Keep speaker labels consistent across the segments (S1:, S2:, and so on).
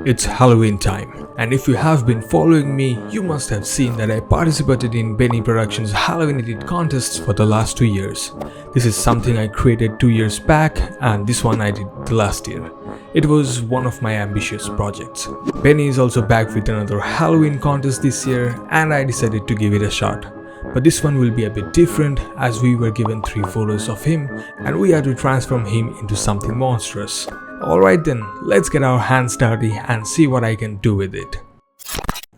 S1: It's Halloween time, and if you have been following me, you must have seen that I participated in Benny Productions' Halloween Edit contests for the last 2 years. This is something I created 2 years back, and this one I did the last year. It was one of my ambitious projects. Benny is also back with another Halloween contest this year, and I decided to give it a shot. But this one will be a bit different, as we were given 3 photos of him and we had to transform him into something monstrous. Alright then, let's get our hands dirty and see what I can do with it.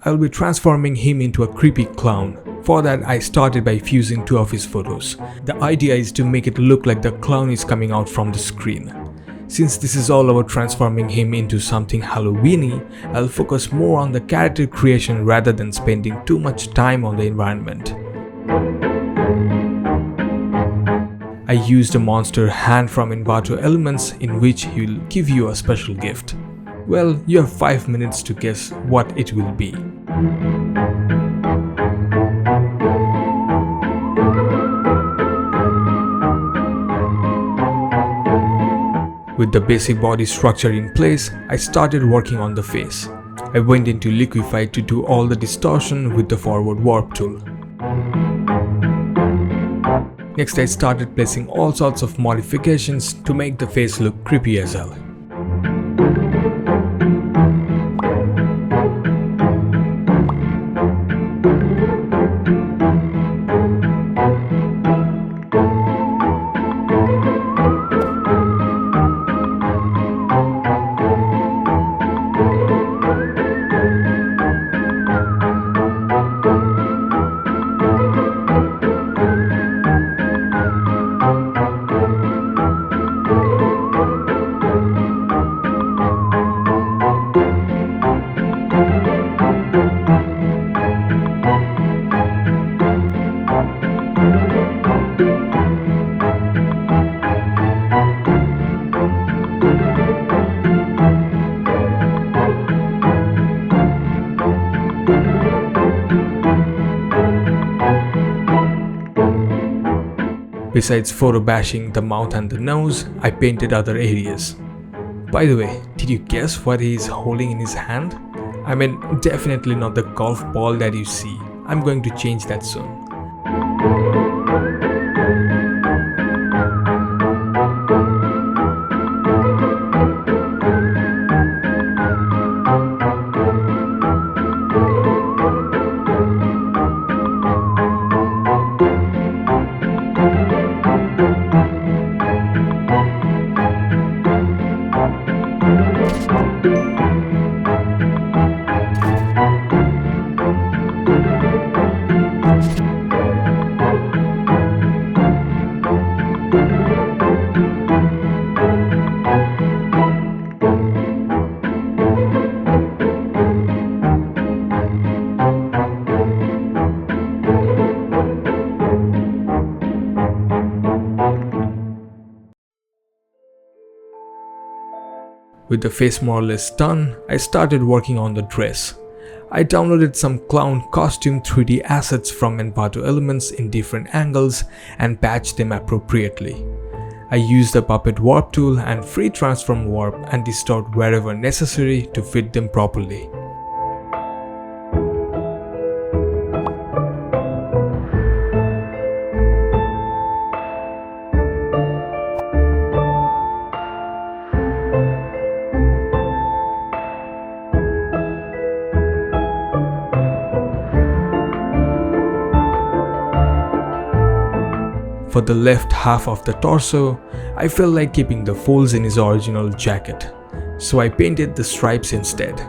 S1: I'll be transforming him into a creepy clown. For that, I started by fusing 2 of his photos. The idea is to make it look like the clown is coming out from the screen. Since this is all about transforming him into something Halloweeny, I'll focus more on the character creation rather than spending too much time on the environment. I used a monster hand from Envato Elements in which he will give you a special gift. Well, you have 5 minutes to guess what it will be. With the basic body structure in place, I started working on the face. I went into Liquify to do all the distortion with the forward warp tool. Next, I started placing all sorts of modifications to make the face look creepy as hell. Besides photo bashing the mouth and the nose, I painted other areas. By the way, did you guess what he is holding in his hand? I mean, definitely not the golf ball that you see. I'm going to change that soon. With the face more or less done, I started working on the dress. I downloaded some clown costume 3D assets from Envato Elements in different angles and patched them appropriately. I used the puppet warp tool and free transform warp and distort wherever necessary to fit them properly. For the left half of the torso, I felt like keeping the folds in his original jacket, so I painted the stripes instead.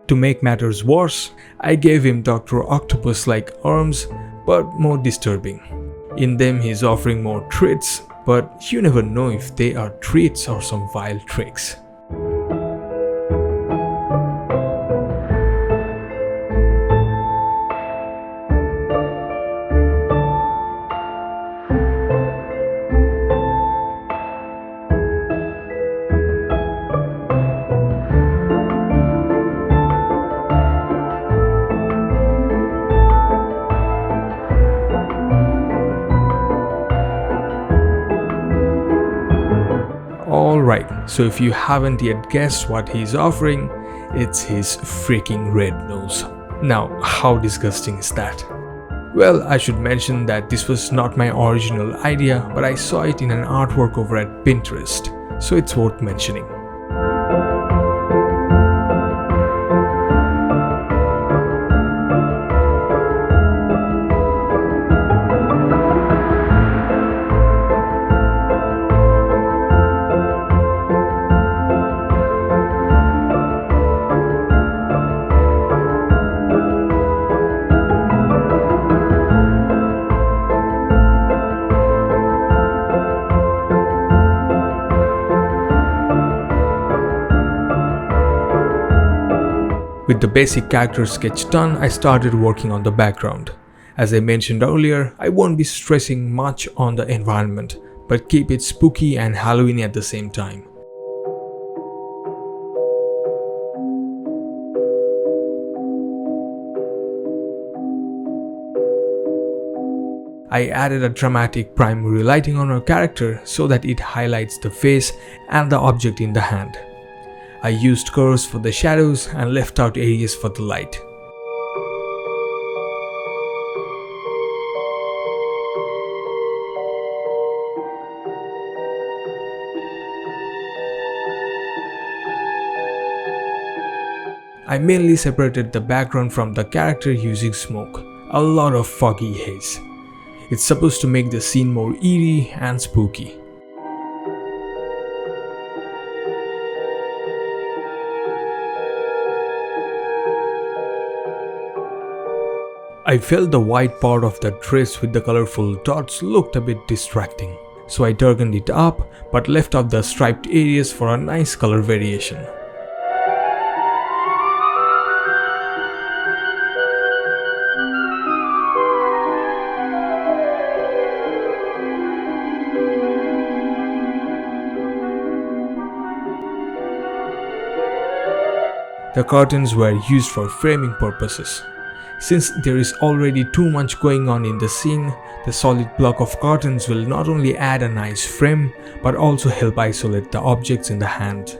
S1: To make matters worse, I gave him Dr. Octopus-like arms, but more disturbing. In them he's offering more treats, but you never know if they are treats or some vile tricks. Alright, so if you haven't yet guessed what he's offering, it's his freaking red nose. Now, how disgusting is that? Well, I should mention that this was not my original idea, but I saw it in an artwork over at Pinterest, so it's worth mentioning. With the basic character sketch done, I started working on the background. As I mentioned earlier, I won't be stressing much on the environment, but keep it spooky and Halloweeny at the same time. I added a dramatic primary lighting on our character so that it highlights the face and the object in the hand. I used curves for the shadows and left out areas for the light. I mainly separated the background from the character using smoke, a lot of foggy haze. It's supposed to make the scene more eerie and spooky. I felt the white part of the dress with the colorful dots looked a bit distracting, so I darkened it up but left out the striped areas for a nice color variation. The curtains were used for framing purposes. Since there is already too much going on in the scene, the solid block of curtains will not only add a nice frame, but also help isolate the objects in the hand.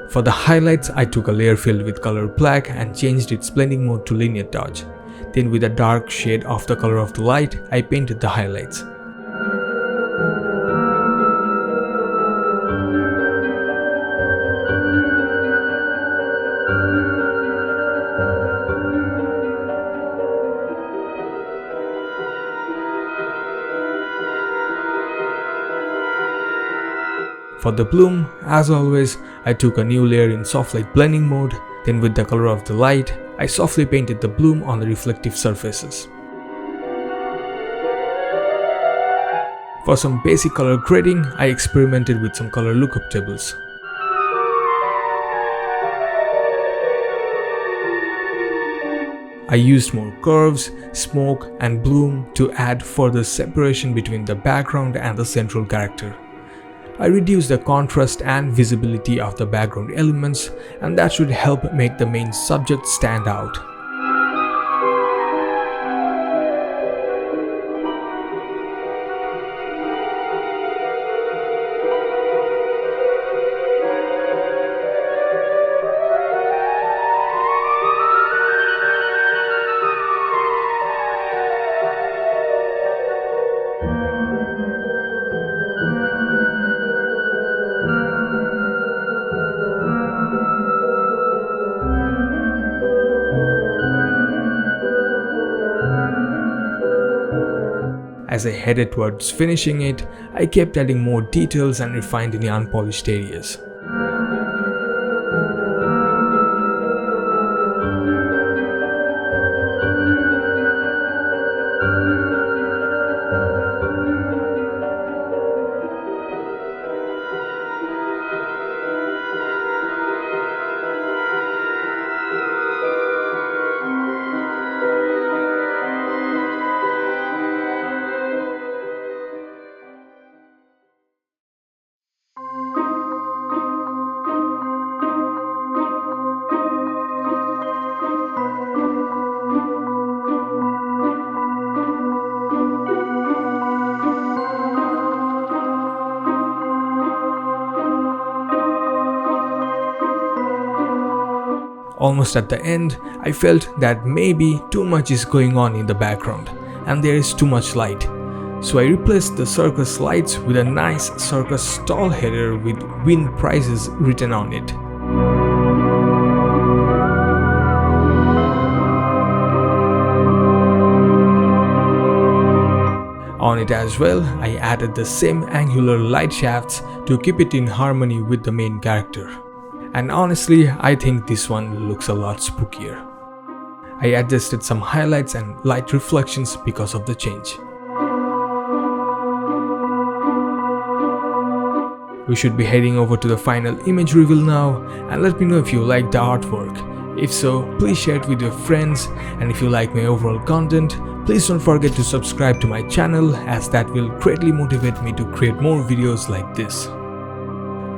S1: For the highlights, I took a layer filled with color black and changed its blending mode to linear dodge. Then with a dark shade of the color of the light, I painted the highlights. For the bloom, as always, I took a new layer in soft light blending mode, then with the color of the light, I softly painted the bloom on the reflective surfaces. For some basic color grading, I experimented with some color lookup tables. I used more curves, smoke and bloom to add further separation between the background and the central character. I reduced the contrast and visibility of the background elements, and that should help make the main subject stand out. As I headed towards finishing it, I kept adding more details and refined any unpolished areas. Almost at the end, I felt that maybe too much is going on in the background and there is too much light. So I replaced the circus lights with a nice circus stall header with win prizes written on it. On it as well, I added the same angular light shafts to keep it in harmony with the main character. And honestly, I think this one looks a lot spookier. I adjusted some highlights and light reflections because of the change. We should be heading over to the final image reveal now, and let me know if you like the artwork. If so, please share it with your friends, and if you like my overall content, please don't forget to subscribe to my channel, as that will greatly motivate me to create more videos like this.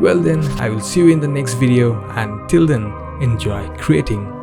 S1: Well then, I will see you in the next video, and till then, enjoy creating.